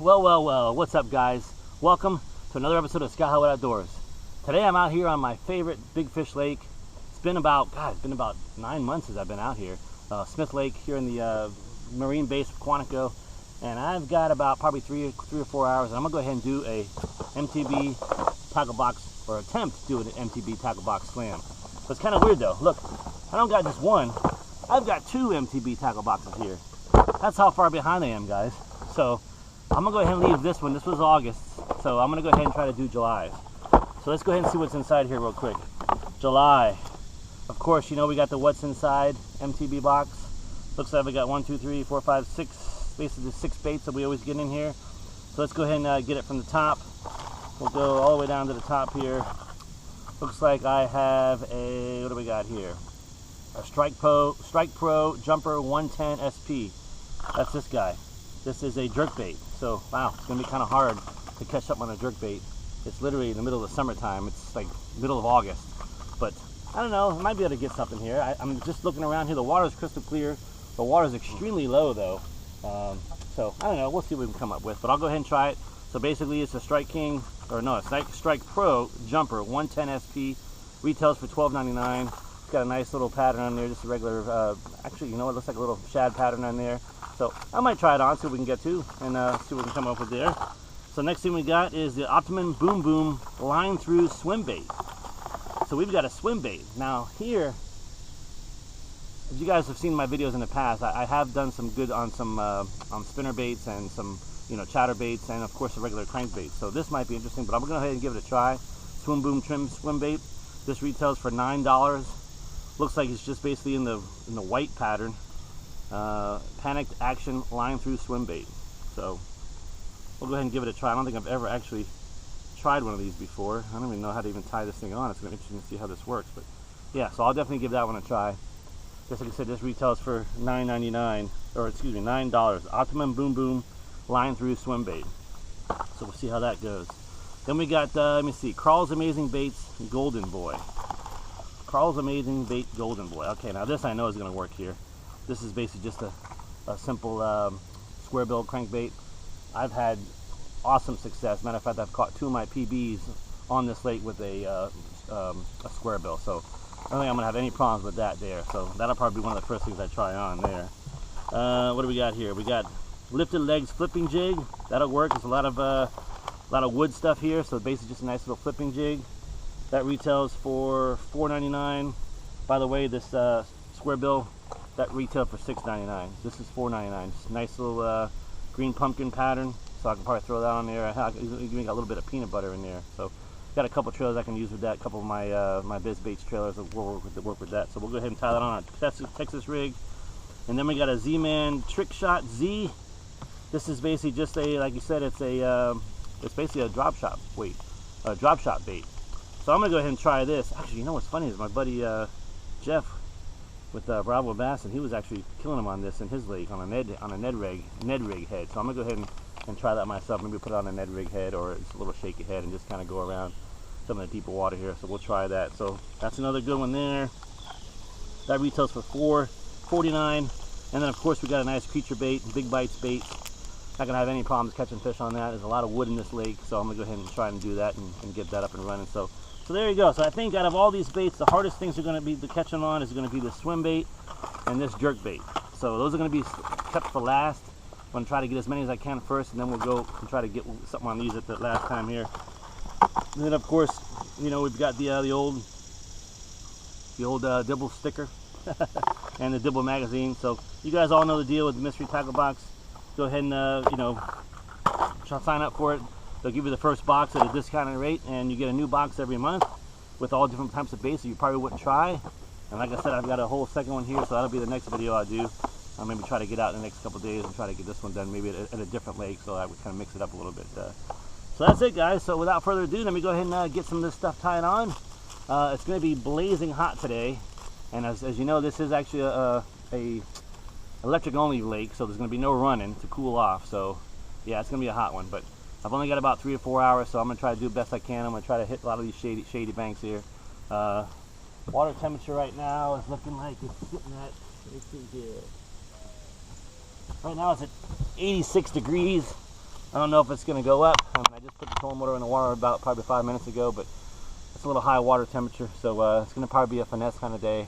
Well, what's up guys? Welcome to another episode of Scotthollywood Outdoors. Today I'm out here on my favorite big fish lake. It's been about 9 months since I've been out here. Smith Lake here in the marine base of Quantico. And I've got about probably three or 4 hours, and I'm gonna go ahead and do a MTB tackle box, or attempt to do an MTB tackle box slam. So it's kind of weird though. Look, I don't got just one, I've got 2 MTB tackle boxes here. That's how far behind I am, guys. So I'm gonna go ahead and leave this one. This was August, so I'm gonna go ahead and try to do July. So let's go ahead and see what's inside here real quick. July. Of course, you know we got the what's inside MTB box. Looks like we got 1, 2, 3, 4, 5, 6, basically 6 baits that we always get in here. So let's go ahead and get it from the top. We'll go all the way down to the top here. Looks like I have a, what do we got here? A Strike Pro Jumper 110 SP. That's this guy. This is a jerkbait. So wow, it's gonna be kind of hard to catch something on a jerkbait. It's literally in the middle of the summertime. It's like middle of August. But I don't know, I might be able to get something here. I'm just looking around here. The water's crystal clear. The water's extremely low though. So I don't know, we'll see what we can come up with. But I'll go ahead and try it. So basically it's a Strike Pro Jumper 110 SP. Retails for $12.99. It's got a nice little pattern on there, just a regular, actually, you know, it looks like a little shad pattern on there. So I might try it on, see what we can get to, and see what we can come up with there. So next thing we got is the Optimum Boom Boom Line Through Swim Bait. So we've got a swim bait. Now here, as you guys have seen my videos in the past, I have done some good on some on spinner baits and some, you know, chatter baits, and of course a regular crankbait. So this might be interesting, but I'm gonna go ahead and give it a try. Swim Boom Trim Swim Bait. This retails for $9. Looks like it's just basically in the white pattern. Panicked Action Line Through Swim Bait. So we'll go ahead and give it a try. I don't think I've ever actually tried one of these before. I don't even know how to even tie this thing on. It's gonna be interesting to see how this works. But yeah, so I'll definitely give that one a try. Just like I said, this retails for $9.99, or excuse me, $9. Optimum Boom Boom Line Through Swim Bait. So we'll see how that goes. Then we got, let me see, Carl's Amazing Baits Golden Boy. Carl's Amazing Bait Golden Boy. Okay, now this I know is going to work here. This is basically just a simple square bill crankbait. I've had awesome success. Matter of fact, I've caught 2 of my PBs on this lake with a square bill. So I don't think I'm going to have any problems with that there. So that'll probably be one of the first things I try on there. What do we got here? We got Lifted Legs Flipping Jig. That'll work. There's a lot of wood stuff here, so basically just a nice little flipping jig. That retails for $4.99. By the way, this square bill, that retailed for $6.99. This is $4.99. Just a nice little green pumpkin pattern, so I can probably throw that on there. You can got a little bit of peanut butter in there. So got a couple trailers I can use with that. A couple of my my Biz Baits trailers that will work with that. So we'll go ahead and tie that on a Texas rig. And then we got a Z-Man Trick Shot Z. This is basically just a, like you said, it's basically a drop shot bait. So I'm gonna go ahead and try this. Actually, you know what's funny is my buddy Jeff with Bravo Bass, and he was actually killing him on this in his lake on a Ned rig head. So I'm gonna go ahead and try that myself. Maybe put it on a Ned rig head or just a little shaky head and just kind of go around some of the deeper water here. So we'll try that. So that's another good one there. That retails for $4.49. And then of course we got a nice creature bait, Big Bites bait. Not gonna have any problems catching fish on that. There's a lot of wood in this lake, so I'm gonna go ahead and try and do that and get that up and running. So there you go. So I think out of all these baits, the hardest things are gonna be to catch them on is gonna be the swim bait and this jerk bait. So those are gonna be kept for last. I'm gonna try to get as many as I can first, and then we'll go and try to get something on these at the last time here. And then of course, you know, we've got the old Dibble sticker and the Dibble magazine. So you guys all know the deal with the mystery tackle box. Go ahead and you know, sign up for it. They'll give you the first box at a discounted rate, and you get a new box every month with all different types of baits that you probably wouldn't try. And like I said, I've got a whole second one here, so that'll be the next video I do. I'll maybe try to get out in the next couple of days and try to get this one done maybe at a different lake, so I would kind of mix it up a little bit. So that's it, guys. So without further ado, let me go ahead and get some of this stuff tied on. It's going to be blazing hot today, and as you know, this is actually a electric only lake, so there's going to be no running to cool off. So yeah, it's going to be a hot one, but I've only got about 3 or 4 hours, so I'm going to try to do the best I can. I'm going to try to hit a lot of these shady banks here. Water temperature right now is looking like it's sitting at, let's see here. Right now it's at 86 degrees. I don't know if it's going to go up. I mean, I just put the trolling motor in the water about probably 5 minutes ago, but it's a little high water temperature, so it's going to probably be a finesse kind of day.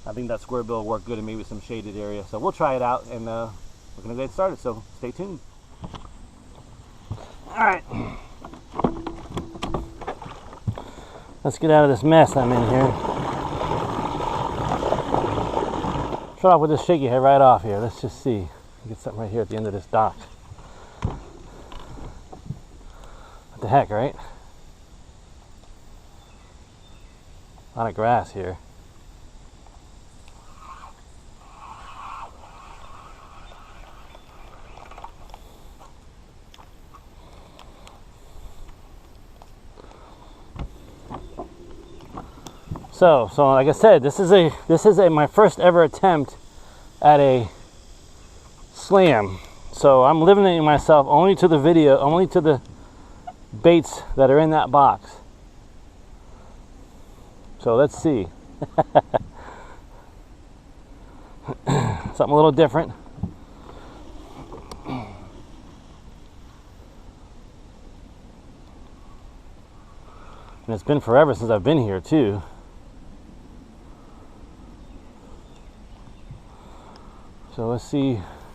I think that square bill will work good in maybe some shaded area, so we'll try it out, and we're going to get started, so stay tuned. Alright, let's get out of this mess I'm in here. Start off with this shaky head right off here. Let's just see. Get something right here at the end of this dock. What the heck, right? A lot of grass here. So like I said, this is my first ever attempt at a slam. So I'm limiting myself only to the video, only to the baits that are in that box. So let's see. Something a little different. And it's been forever since I've been here too. So let's see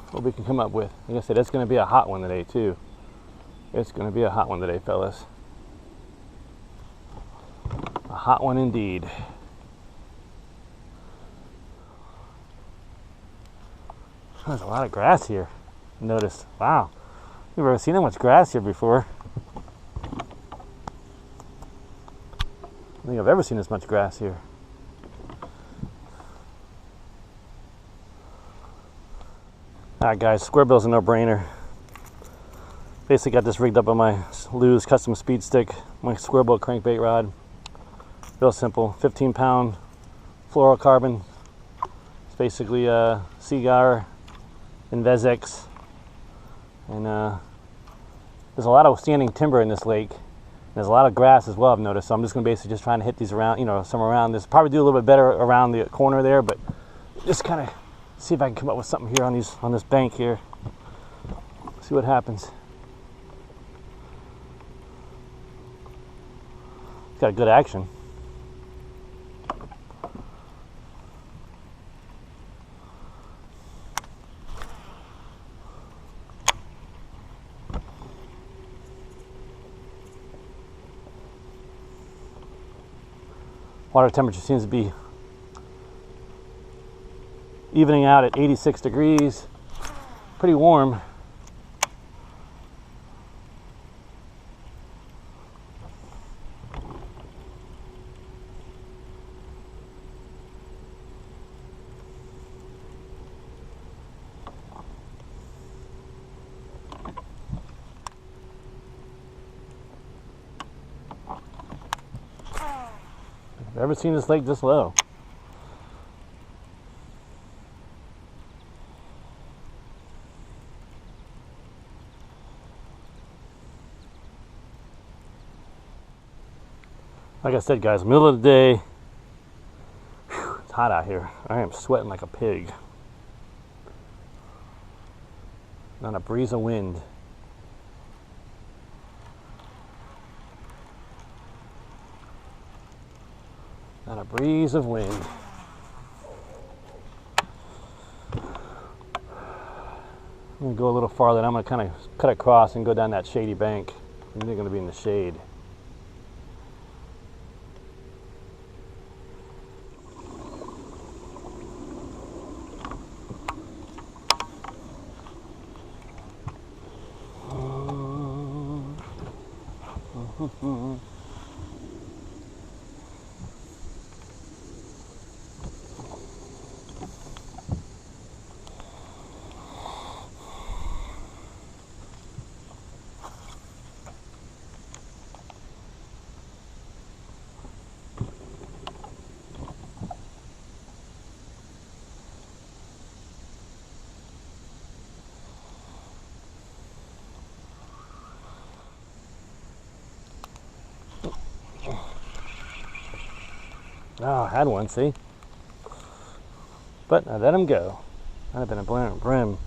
what we can come up with. Like I said, it's going to be a hot one today too. It's going to be a hot one today, fellas. A hot one indeed. There's a lot of grass here. Notice. Wow. We've never seen that much grass here before. I don't think I've ever seen this much grass here. Alright guys, square bill's a no-brainer. Basically got this rigged up on my Lew's custom speed stick, my square bill crankbait rod. Real simple, 15-pound fluorocarbon. It's basically Seagar and Vezex. And there's a lot of standing timber in this lake. There's a lot of grass as well, I've noticed. So I'm just going to basically just trying to hit these around, you know, some around this. Probably do a little bit better around the corner there, but just kind of see if I can come up with something here on this bank here. See what happens. It's got a good action. Water temperature seems to be evening out at 86 degrees. Pretty warm. I've never seen this lake this low. Like I said, guys, middle of the day. Whew, it's hot out here. I am sweating like a pig. Not a breeze of wind. Not a breeze of wind. I'm going to go a little farther and I'm going to kind of cut across and go down that shady bank. And they're going to be in the shade. Oh, I had one, see? But I let him go. That'd have been a brim.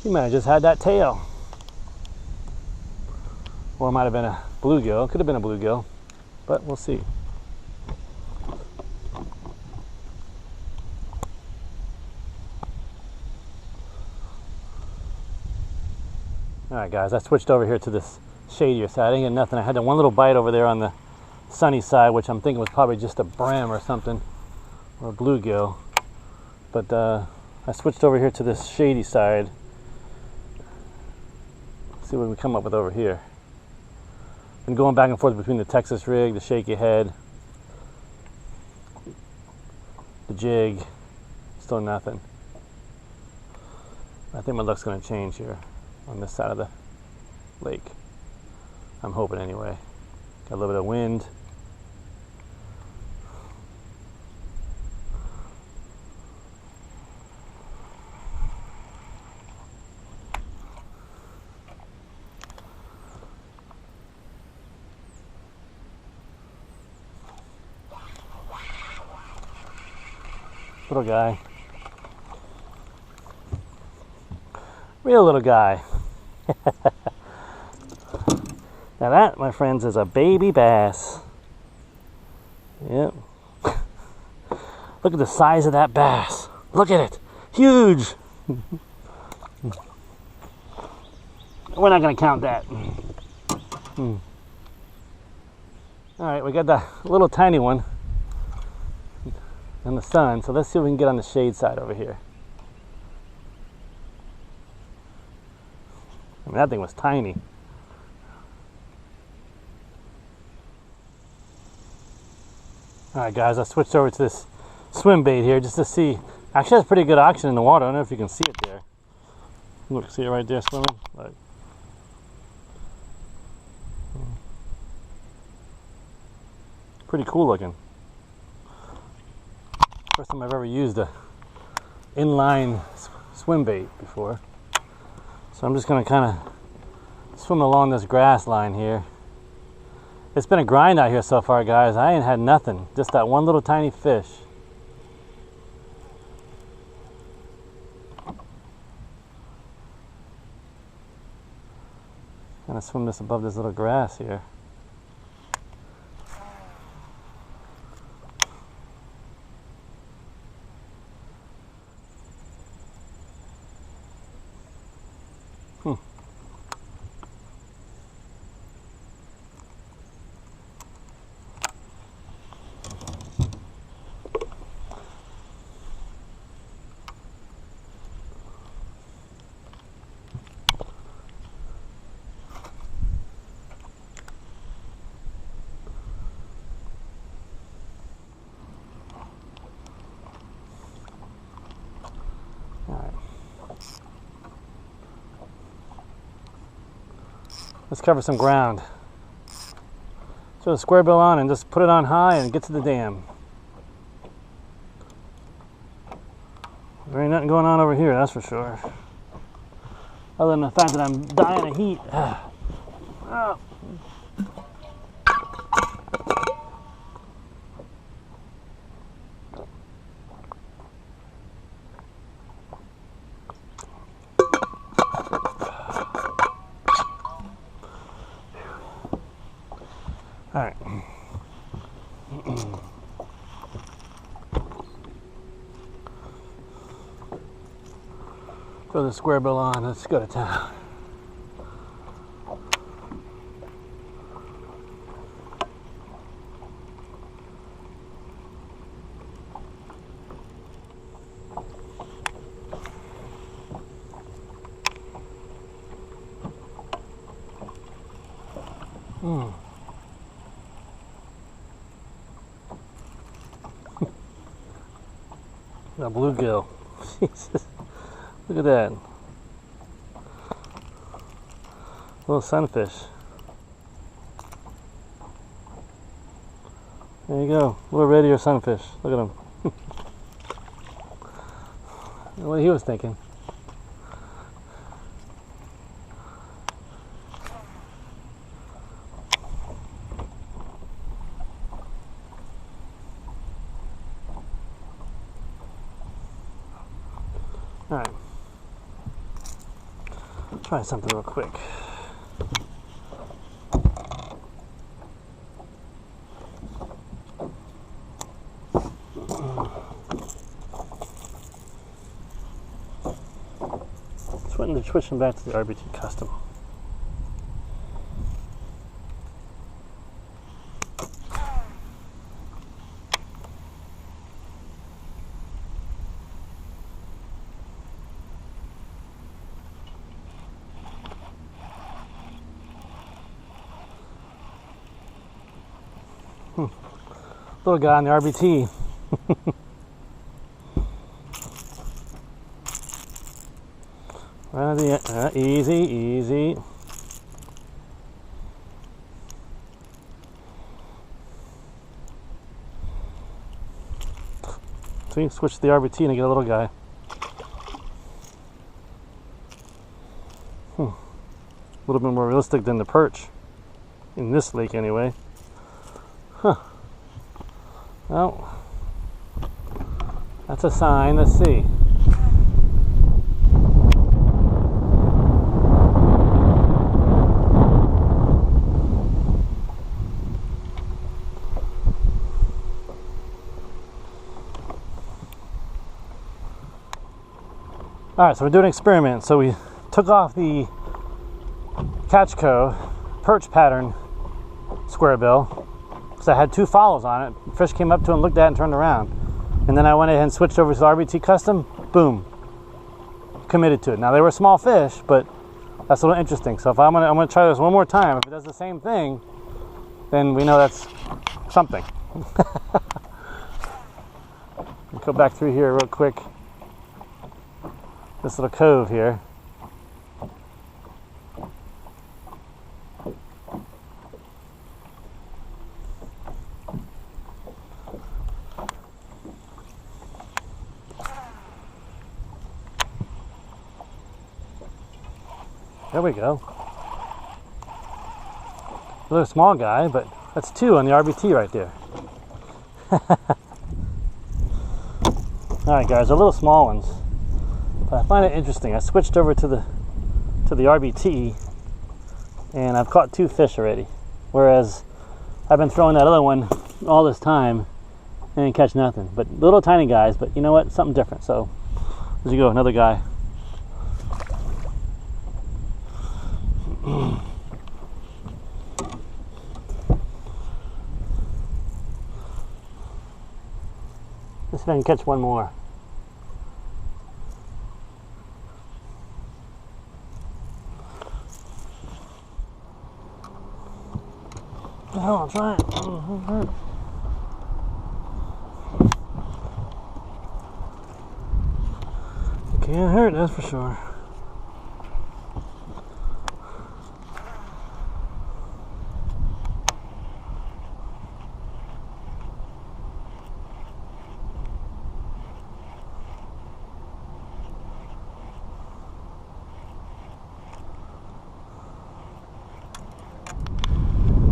He might have just had that tail. Or it might have been a bluegill. Could have been a bluegill, but we'll see. Alright guys, I switched over here to this shadier side. I didn't get nothing. I had the one little bite over there on the sunny side, which I'm thinking was probably just a brim or something, or a bluegill. But I switched over here to this shady side. See what we come up with over here. Been going back and forth between the Texas rig, the shaky head, the jig. Still nothing. I think my luck's going to change here on this side of the lake. I'm hoping anyway. Got a little bit of wind. Little guy. Real little guy. Now that, my friends, is a baby bass. Yep. Look at the size of that bass. Look at it. Huge. We're not going to count that. Alright, we got the little tiny one in the sun, so let's see if we can get on the shade side over here. I mean, that thing was tiny. Alright guys, I switched over to this swim bait here just to see. Actually, has pretty good oxygen in the water. I don't know if you can see it there. Look, see it right there swimming? Like, pretty cool looking. First time I've ever used a inline swim bait before. So I'm just going to kind of swim along this grass line here. It's been a grind out here so far, guys. I ain't had nothing. Just that one little tiny fish. Gonna swim this above this little grass here. Let's cover some ground. Throw the square bill on and just put it on high and get to the dam. There ain't nothing going on over here, that's for sure. Other than the fact that I'm dying of heat. Oh. All right. Throw the square bill on. Let's go to town. A bluegill. Jesus. Look at that. Little sunfish. There you go. Little red ear sunfish. Look at him. What he was thinking. All right. Try something real quick. Switching back to the RBT Custom. Little guy on the RBT. Right at the easy, easy. So you switch to the RBT and you get a little guy. A little bit more realistic than the perch in this lake, anyway. Huh. Well, that's a sign. Let's see. All right, so we're doing an experiment. So we took off the Catchco perch pattern square bill because I had 2 follows on it. Fish came up to it and looked at it and turned around. And then I went ahead and switched over to the RBT Custom. Boom. Committed to it. Now they were small fish, but that's a little interesting. So if I'm gonna try this one more time. If it does the same thing, then we know that's something. Go back through here real quick. This little cove here. There we go. A little small guy, but that's 2 on the RBT right there. Alright guys, they're little small ones. But I find it interesting. I switched over to the RBT and I've caught 2 fish already. Whereas I've been throwing that other one all this time and didn't catch nothing. But little tiny guys, but you know what? Something different. So there you go, another guy. Let's see if I can catch one more. Oh, I'll try it. It can't hurt, that's for sure.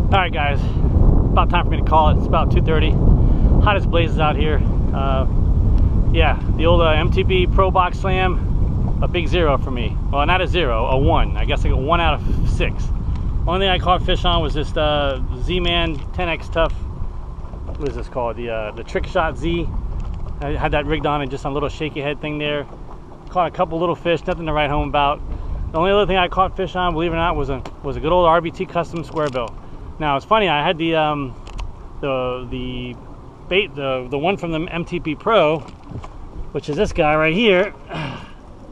Alright guys, about time for me to call it. It's about 2:30. Hot as blazes out here. Yeah, the old MTB Pro Box Slam, a big 0 for me. Well, not a 0, a 1. I guess I got 1 out of 6. Only thing I caught fish on was this Z-Man 10X Tough. What is this called? The Trick Shot Z. I had that rigged on and just on a little shaky head thing there. Caught a couple little fish, nothing to write home about. The only other thing I caught fish on, believe it or not, was a good old RBT Custom square bill. Now it's funny, I had the bait, the one from the MTB Pro, which is this guy right here,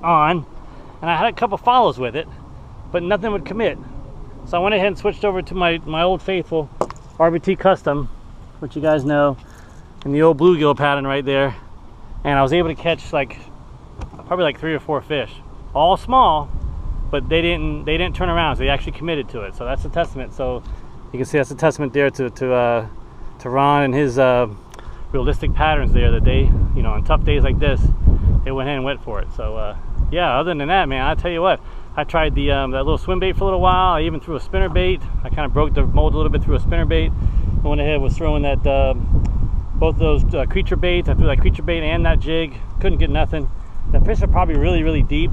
on, and I had a couple follows with it, but nothing would commit. So I went ahead and switched over to my old faithful RBT Custom, which you guys know, and the old bluegill pattern right there, and I was able to catch probably 3 or 4 fish, all small, but they didn't turn around, so they actually committed to it. So that's a testament. So you can see that's a testament there to Ron and his realistic patterns there, that they, you know, on tough days like this, they went ahead and went for it. So yeah, other than that, man, I tell you what, I tried that little swim bait for a little while. I even threw a spinner bait. I kind of broke the mold a little bit through a spinner bait. I went ahead, was throwing that both those creature baits. I threw that creature bait and that jig. Couldn't get nothing. The fish are probably really, really deep.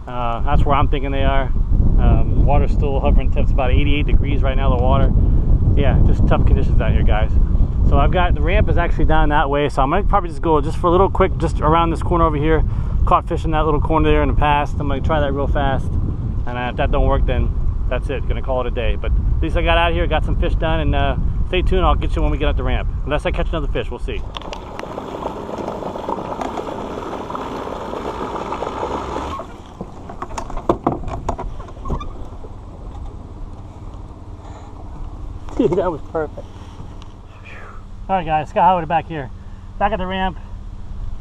That's where I'm thinking they are. Water's still hovering temps about 88 degrees right now, the water. Yeah, just tough conditions out here, guys. So I've got, the ramp is actually down that way, so I'm gonna probably just go just for a little quick, just around this corner over here. Caught fish in that little corner there in the past. I'm gonna try that real fast, and if that don't work, then that's it, gonna call it a day. But at least I got out here, got some fish done, and stay tuned, I'll get you when we get up the ramp. Unless I catch another fish, we'll see. Dude, that was perfect. Alright guys, Scotthollywood back here. Back at the ramp.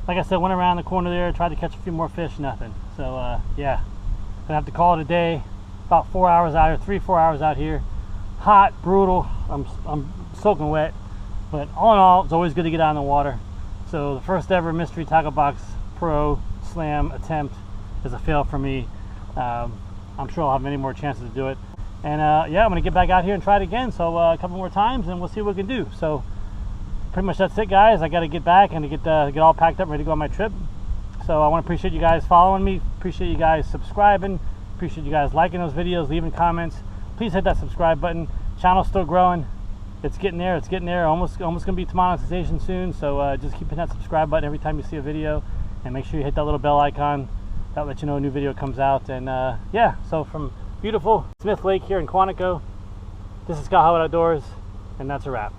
Like I said, went around the corner there, tried to catch a few more fish, nothing. So yeah, gonna have to call it a day. About 4 hours out here, 3-4 hours out here. Hot, brutal, I'm soaking wet. But all in all, it's always good to get out in the water. So the first ever Mystery Tackle Box Pro Slam attempt is a fail for me. I'm sure I'll have many more chances to do it. And yeah, I'm gonna get back out here and try it again. So a couple more times and we'll see what we can do. So pretty much that's it, guys. I gotta get back and get all packed up, ready to go on my trip. So I want to appreciate you guys following me. Appreciate you guys subscribing. Appreciate you guys liking those videos, leaving comments. Please hit that subscribe button. Channel's still growing. It's getting there. It's getting there. Almost gonna be to monetization soon. So just keep hitting that subscribe button every time you see a video, and make sure you hit that little bell icon. That'll let you know a new video comes out. And yeah, so from beautiful Smith Lake here in Quantico, this is Scotthollywood Outdoors, and that's a wrap.